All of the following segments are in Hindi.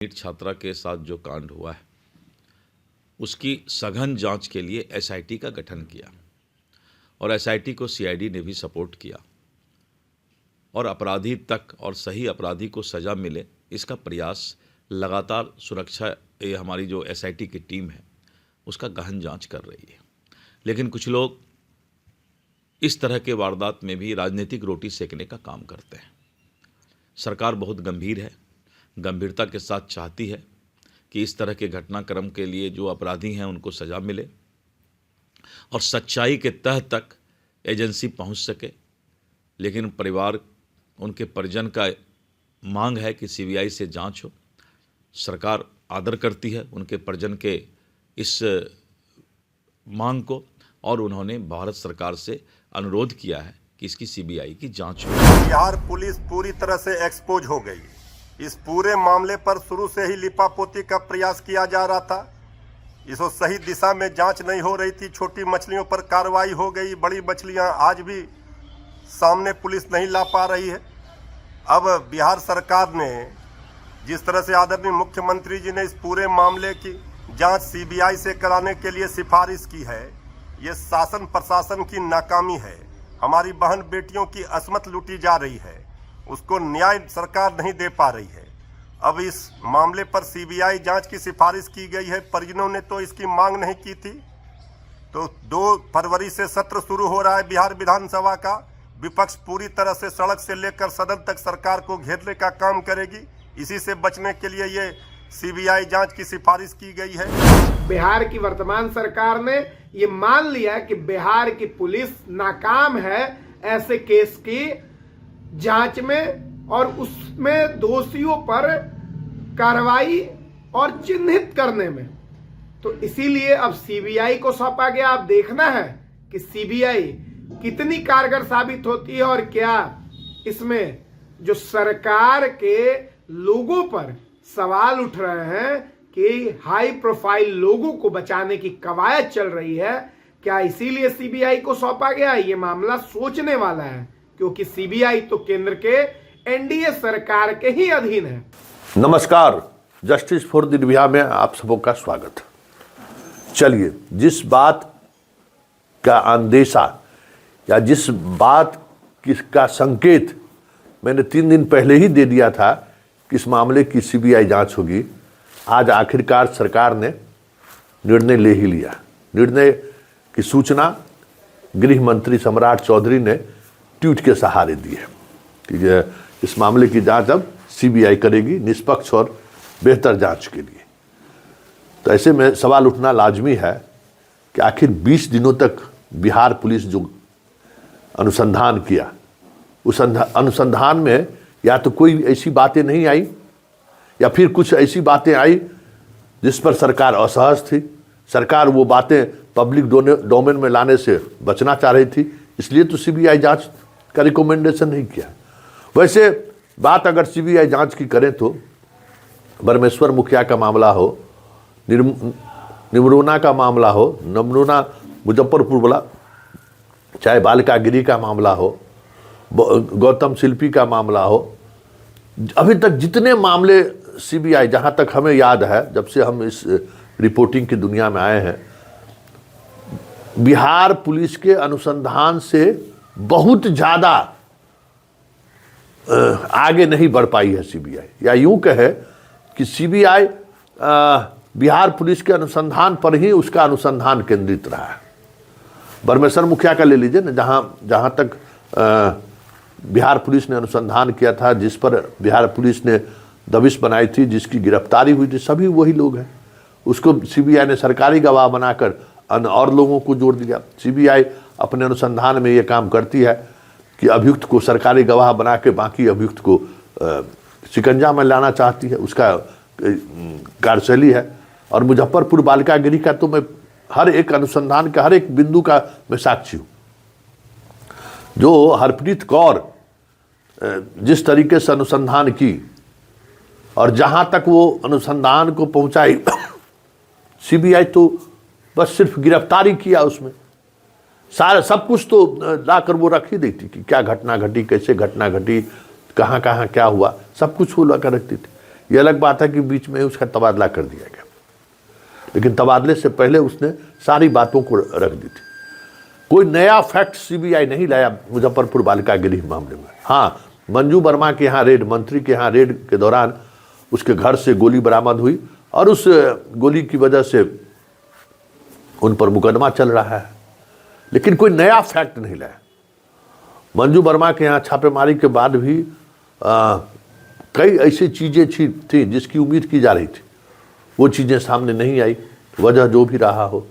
नीट छात्रा के साथ जो कांड हुआ है उसकी सघन जांच के लिए एसआईटी का गठन किया और एसआईटी को सीआईडी ने भी सपोर्ट किया और अपराधी तक और सही अपराधी को सज़ा मिले इसका प्रयास लगातार सुरक्षा ये हमारी जो एसआईटी की टीम है उसका गहन जांच कर रही है। लेकिन कुछ लोग इस तरह के वारदात में भी राजनीतिक रोटी सेकने का काम करते हैं। सरकार बहुत गंभीर है, गंभीरता के साथ चाहती है कि इस तरह के घटनाक्रम के लिए जो अपराधी हैं उनको सज़ा मिले और सच्चाई के तह तक एजेंसी पहुंच सके। लेकिन परिवार, उनके परिजन का मांग है कि सीबीआई से जांच हो। सरकार आदर करती है उनके परिजन के इस मांग को और उन्होंने भारत सरकार से अनुरोध किया है कि इसकी सीबीआई की जांच हो। बिहार पुलिस पूरी तरह से एक्सपोज हो गई। इस पूरे मामले पर शुरू से ही लिपापोती का प्रयास किया जा रहा था। इसको सही दिशा में जांच नहीं हो रही थी। छोटी मछलियों पर कार्रवाई हो गई, बड़ी मछलियां आज भी सामने पुलिस नहीं ला पा रही है। अब बिहार सरकार ने जिस तरह से आदरणीय मुख्यमंत्री जी ने इस पूरे मामले की जांच सीबीआई से कराने के लिए सिफारिश की है, ये शासन प्रशासन की नाकामी है। हमारी बहन बेटियों की अस्मत लूटी जा रही है, उसको न्याय सरकार नहीं दे पा रही है। अब इस मामले पर सीबीआई जांच की सिफारिश की गई है। परिजनों ने तो इसकी मांग नहीं की थी। तो 2 फरवरी से सत्र शुरू हो रहा है बिहार विधानसभा का। विपक्ष पूरी तरह से सड़क से लेकर सदन तक सरकार को घेरने का काम करेगी। इसी से बचने के लिए ये सीबीआई जांच की सिफारिश की गई है। बिहार की वर्तमान सरकार ने ये मान लिया कि बिहार की पुलिस नाकाम है ऐसे केस की जांच में और उसमें दोषियों पर कार्रवाई और चिन्हित करने में। तो इसीलिए अब सीबीआई को सौंपा गया। अब देखना है कि सीबीआई कितनी कारगर साबित होती है और क्या इसमें जो सरकार के लोगों पर सवाल उठ रहे हैं कि हाई प्रोफाइल लोगों को बचाने की कवायद चल रही है, क्या इसीलिए सीबीआई को सौंपा गया। ये मामला सोचने वाला है क्योंकि सीबीआई तो केंद्र के एनडीए सरकार के ही अधीन है। नमस्कार, जस्टिस फॉर निर्भया में आप सबों का स्वागत। चलिए, जिस बात का अंदेशा या जिस बात का संकेत मैंने 3 दिन पहले ही दे दिया था कि इस मामले की सीबीआई जांच होगी, आज आखिरकार सरकार ने निर्णय ले ही लिया। निर्णय की सूचना गृह मंत्री सम्राट चौधरी ने ट्वीट के सहारे दी है कि इस मामले की जांच अब सीबीआई करेगी निष्पक्ष और बेहतर जांच के लिए। तो ऐसे में सवाल उठना लाजमी है कि आखिर 20 दिनों तक बिहार पुलिस जो अनुसंधान किया, उस अनुसंधान में या तो कोई ऐसी बातें नहीं आई या फिर कुछ ऐसी बातें आई जिस पर सरकार असहज थी। सरकार वो बातें पब्लिक डोमेन में लाने से बचना चाह रही थी, इसलिए तो सीबीआई जांच का रिकमेंडेशन नहीं किया। वैसे बात अगर सीबीआई जांच की करें तो बरमेश्वर मुखिया का मामला हो, निमरोना का मामला हो, नमरोना मुजफ्फरपुर वाला, चाहे बालिका गिरी का मामला हो, गौतम शिल्पी का मामला हो, अभी तक जितने मामले सीबीआई, जहां तक हमें याद है जब से हम इस रिपोर्टिंग की दुनिया में आए हैं, बिहार पुलिस के अनुसंधान से बहुत ज़्यादा आगे नहीं बढ़ पाई है सीबीआई। या यूं कहे कि सीबीआई बिहार पुलिस के अनुसंधान पर ही उसका अनुसंधान केंद्रित रहा है। बरमेश्वर मुखिया का ले लीजिए ना, जहां तक बिहार पुलिस ने अनुसंधान किया था, जिस पर बिहार पुलिस ने दबिश बनाई थी, जिसकी गिरफ्तारी हुई थी, सभी वही लोग हैं। उसको सीबीआई ने सरकारी गवाह बनाकर और लोगों को जोड़ दिया। सीबीआई अपने अनुसंधान में ये काम करती है कि अभियुक्त को सरकारी गवाह बना के बाकी अभियुक्त को शिकंजा में लाना चाहती है, उसका कार्यशैली है। और मुजफ्फरपुर बालिका गिरी का तो मैं हर एक अनुसंधान का हर एक बिंदु का मैं साक्षी हूँ। जो हरप्रीत कौर जिस तरीके से अनुसंधान की और जहां तक वो अनुसंधान को पहुंचाई, सीबीआई तो बस सिर्फ गिरफ्तारी किया, उसमें सारा सब कुछ तो लाकर वो रख ही देती कि क्या घटना घटी, कैसे घटना घटी, कहाँ कहाँ क्या हुआ, सब कुछ वो लाकर रखती थी। ये अलग बात है कि बीच में उसका तबादला कर दिया गया, लेकिन तबादले से पहले उसने सारी बातों को रख दी थी। कोई नया फैक्ट सीबीआई नहीं लाया मुजफ्फरपुर बालिका गृह मामले में। हाँ, मंजू वर्मा के यहाँ रेड, मंत्री के यहाँ रेड के दौरान उसके घर से गोली बरामद हुई और उस गोली की वजह से उन पर मुकदमा चल रहा है, लेकिन कोई नया फैक्ट नहीं लाया। मंजू वर्मा के यहाँ छापेमारी के बाद भी कई ऐसी चीज़ें थी जिसकी उम्मीद की जा रही थी, वो चीज़ें सामने नहीं आई, वजह जो भी रहा हो।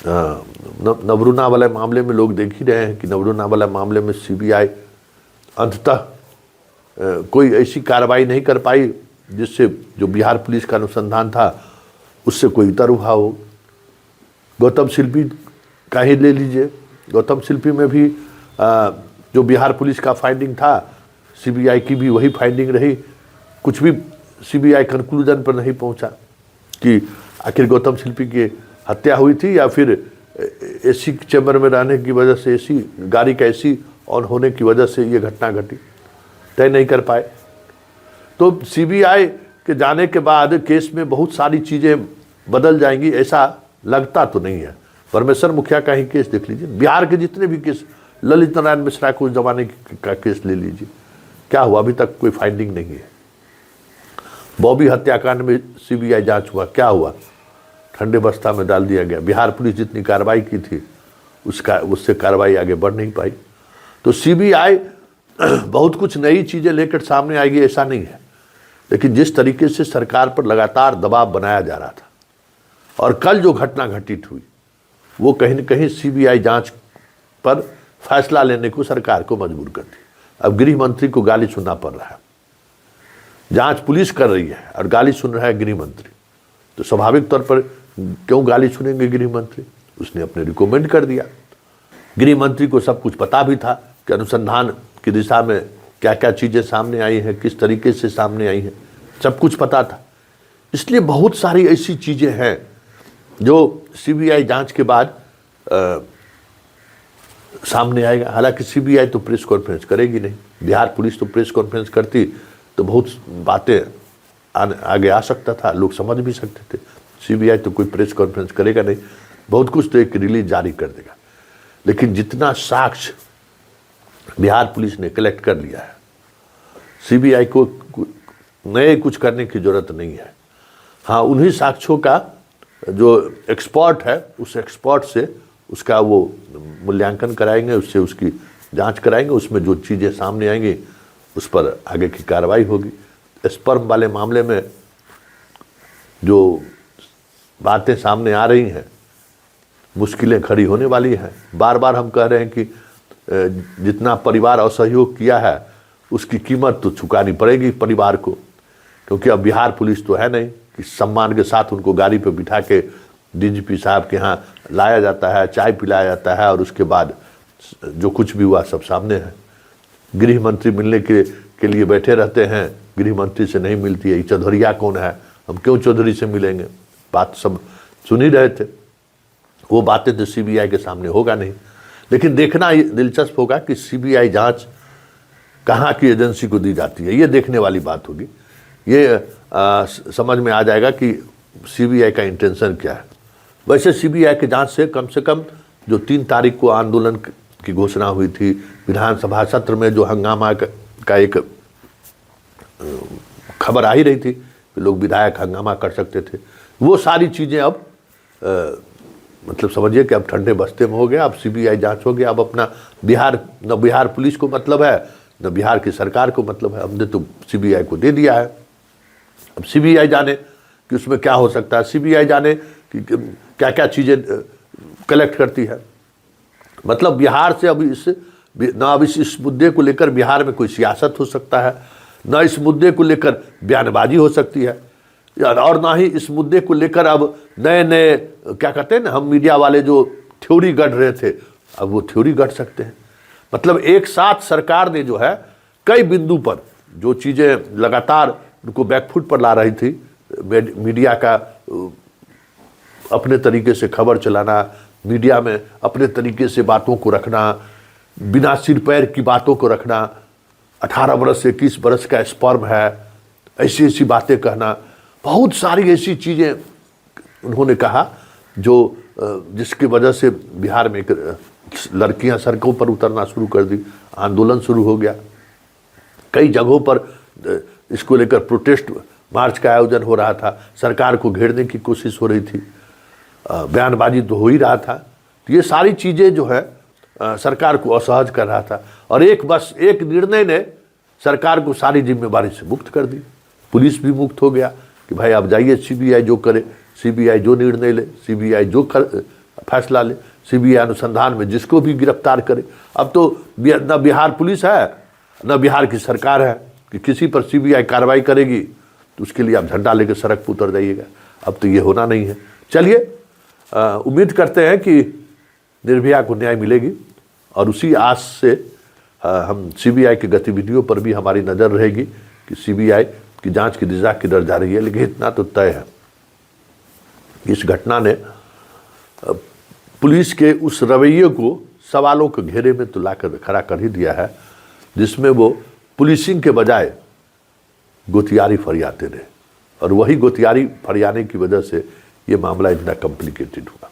नवरूना वाले मामले में लोग देख ही रहे हैं कि नवरूना वाले मामले में सीबीआई अंततः कोई ऐसी कार्रवाई नहीं कर पाई जिससे जो बिहार पुलिस का अनुसंधान था उससे कोई इतर हुआ हो। गौतम शिल्पी का ही ले लीजिए, गौतम शिल्पी में भी जो बिहार पुलिस का फाइंडिंग था, सीबीआई की भी वही फाइंडिंग रही। कुछ भी सीबीआई कंक्लूजन पर नहीं पहुंचा कि आखिर गौतम शिल्पी की हत्या हुई थी या फिर एसी चैम्बर में रहने की वजह से, एसी गाड़ी का एसी ऑन होने की वजह से ये घटना घटी, तय नहीं कर पाए। तो सीबीआई के जाने के बाद केस में बहुत सारी चीज़ें बदल जाएंगी ऐसा लगता तो नहीं है। परमेश्वर मुखिया का ही केस देख लीजिए, बिहार के जितने भी केस, ललित नारायण मिश्रा को उस जमाने का केस ले लीजिए, क्या हुआ? अभी तक कोई फाइंडिंग नहीं है। बॉबी हत्याकांड में सीबीआई जांच हुआ, क्या हुआ? ठंडे बस्ता में डाल दिया गया। बिहार पुलिस जितनी कार्रवाई की थी उससे कार्रवाई आगे बढ़ नहीं पाई। तो सीबीआई बहुत कुछ नई चीज़ें लेकर सामने आएगी ऐसा नहीं है, लेकिन जिस तरीके से सरकार पर लगातार दबाव बनाया जा रहा था और कल जो घटना घटित हुई वो कहीं न कहीं सीबीआई जांच पर फैसला लेने को सरकार को मजबूर कर दी। अब गृह मंत्री को गाली सुनना पड़ रहा है, जांच पुलिस कर रही है और गाली सुन रहा है गृह मंत्री, तो स्वाभाविक तौर पर क्यों गाली सुनेंगे गृह मंत्री? उसने अपने रिकमेंड कर दिया। गृह मंत्री को सब कुछ पता भी था कि अनुसंधान की दिशा में क्या क्या चीज़ें सामने आई हैं, किस तरीके से सामने आई हैं, सब कुछ पता था। इसलिए बहुत सारी ऐसी चीज़ें हैं जो सीबीआई जांच के बाद सामने आएगा। हालांकि सीबीआई तो प्रेस कॉन्फ्रेंस करेगी नहीं, बिहार पुलिस तो प्रेस कॉन्फ्रेंस करती तो बहुत बातें आगे आ सकता था, लोग समझ भी सकते थे। सीबीआई तो कोई प्रेस कॉन्फ्रेंस करेगा नहीं, बहुत कुछ तो एक रिलीज जारी कर देगा। लेकिन जितना साक्ष्य बिहार पुलिस ने कलेक्ट कर लिया है, सीबीआई को नए कुछ करने की जरूरत नहीं है। हाँ, उन्हीं साक्ष्यों का जो एक्सपर्ट है उस एक्सपर्ट से उसका वो मूल्यांकन कराएंगे, उससे उसकी जांच कराएंगे, उसमें जो चीज़ें सामने आएंगी उस पर आगे की कार्रवाई होगी। स्पर्म वाले मामले में जो बातें सामने आ रही हैं, मुश्किलें खड़ी होने वाली हैं। बार बार हम कह रहे हैं कि जितना परिवार असहयोग किया है उसकी कीमत तो चुकानी पड़ेगी परिवार को, क्योंकि अब बिहार पुलिस तो है नहीं कि सम्मान के साथ उनको गाड़ी पर बिठा के डीजीपी साहब के यहाँ लाया जाता है, चाय पिलाया जाता है और उसके बाद जो कुछ भी हुआ सब सामने है। गृह मंत्री मिलने के लिए बैठे रहते हैं, गृह मंत्री से नहीं मिलती है। चौधरीया कौन है, हम क्यों चौधरी से मिलेंगे? बात सब सुन ही रहे थे। वो बातें तो सीबीआई के सामने होगा नहीं, लेकिन देखना दिलचस्प होगा कि सीबीआई जांच कहाँ की एजेंसी को दी जाती है, ये देखने वाली बात होगी। ये समझ में आ जाएगा कि सीबीआई का इंटेंशन क्या है। वैसे सीबीआई के जांच से कम जो 3 तारीख को आंदोलन की घोषणा हुई थी, विधानसभा सत्र में जो हंगामा का एक खबर आ ही रही थी कि लोग विधायक हंगामा कर सकते थे, वो सारी चीज़ें अब मतलब समझिए कि अब ठंडे बस्ते में हो गया। अब सीबीआई जांच हो गया। अब अपना न बिहार पुलिस को मतलब है, न बिहार की सरकार को मतलब है। हमने तो सीबीआई को दे दिया है। अब सीबीआई जाने कि उसमें क्या हो सकता है, सीबीआई जाने कि क्या क्या चीज़ें कलेक्ट करती है। मतलब बिहार से अब इस मुद्दे को लेकर बिहार में कोई सियासत हो सकता है, न इस मुद्दे को लेकर बयानबाजी हो सकती है, और ना ही इस मुद्दे को लेकर अब नए क्या कहते हैं ना, हम मीडिया वाले जो थ्योरी गढ़ रहे थे अब वो थ्योरी गढ़ सकते हैं। मतलब एक साथ सरकार ने जो है कई बिंदु पर जो चीज़ें लगातार उनको बैकफुट पर ला रही थी, मीडिया का अपने तरीके से खबर चलाना, मीडिया में अपने तरीके से बातों को रखना, बिना सिर पैर की बातों को रखना, 18 बरस से 21 बरस का स्पर्म है, ऐसी ऐसी बातें कहना, बहुत सारी ऐसी चीज़ें उन्होंने कहा जो जिसकी वजह से बिहार में लड़कियां सड़कों पर उतरना शुरू कर दी, आंदोलन शुरू हो गया। कई जगहों पर इसको लेकर प्रोटेस्ट मार्च का आयोजन हो रहा था, सरकार को घेरने की कोशिश हो रही थी, बयानबाजी तो हो ही रहा था। तो ये सारी चीज़ें जो है सरकार को असहज कर रहा था, और एक निर्णय ने सरकार को सारी जिम्मेवारी से मुक्त कर दी। पुलिस भी मुक्त हो गया कि भाई आप जाइए, सीबीआई जो करे, सीबीआई जो निर्णय ले, सीबीआई जो फैसला ले, सीबीआई अनुसंधान में जिसको भी गिरफ्तार करे। अब तो न बिहार पुलिस है न बिहार की सरकार है कि किसी पर सीबीआई कार्रवाई करेगी तो उसके लिए आप झंडा लेकर सड़क पर उतर जाइएगा। अब तो ये होना नहीं है। चलिए, उम्मीद करते हैं कि निर्भया को न्याय मिलेगी, और उसी आस से हम सीबीआई की गतिविधियों पर भी हमारी नज़र रहेगी कि सीबीआई की जांच की दिशा किधर जा रही है। लेकिन इतना तो तय है, इस घटना ने पुलिस के उस रवैये को सवालों के घेरे में तो लाकर खड़ा कर ही दिया है, जिसमें वो पुलिसिंग के बजाय गोतियारी फरियाते रहे, और वही गोतियारी फरियाने की वजह से ये मामला इतना कॉम्प्लिकेटेड हुआ।